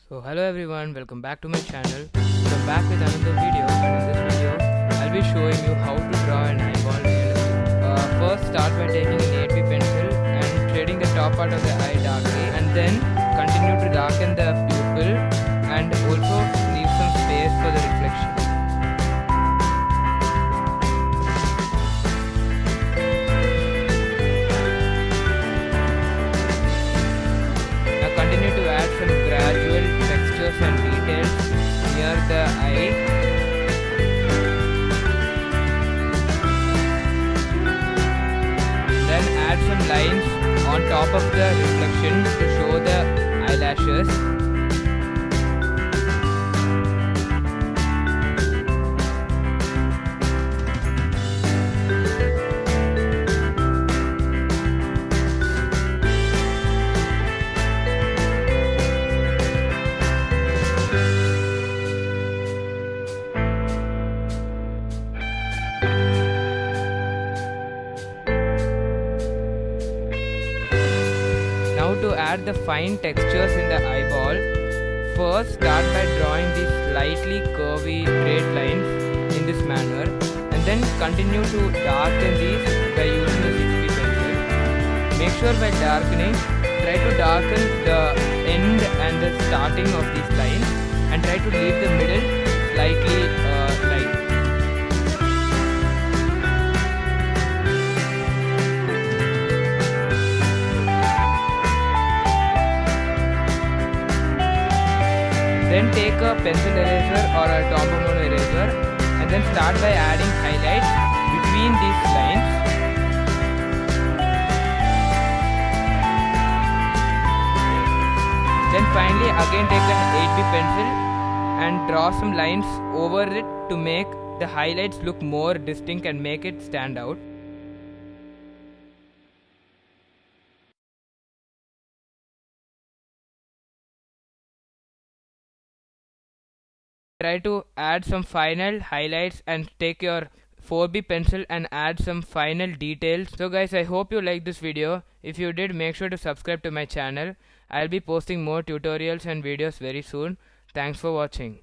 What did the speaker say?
So hello everyone, welcome back to my channel. So I'm back with another video, and in this video I'll be showing you how to draw an eyeball realistic. First start by taking an 8B pencil and shading the top part of the eye darkly, and then continue to darken the pupil and also leave some space for the reflection. Continue to add some gradual textures and details near the eye. Then add some lines on top of the reflection to show the eyelashes. Now to add the fine textures in the eyeball, first start by drawing these slightly curvy straight lines in this manner, and then continue to darken these by using the 6B pencil. Make sure by darkening, try to darken the end and the starting of these lines, and try to leave the middle slightly light. Then take a pencil eraser or a Tombow mono eraser and then start by adding highlights between these lines. Then finally again take an 8B pencil and draw some lines over it to make the highlights look more distinct and make it stand out. Try to add some final highlights and take your 4B pencil and add some final details. So guys, I hope you liked this video. If you did, make sure to subscribe to my channel. I'll be posting more tutorials and videos very soon. Thanks for watching.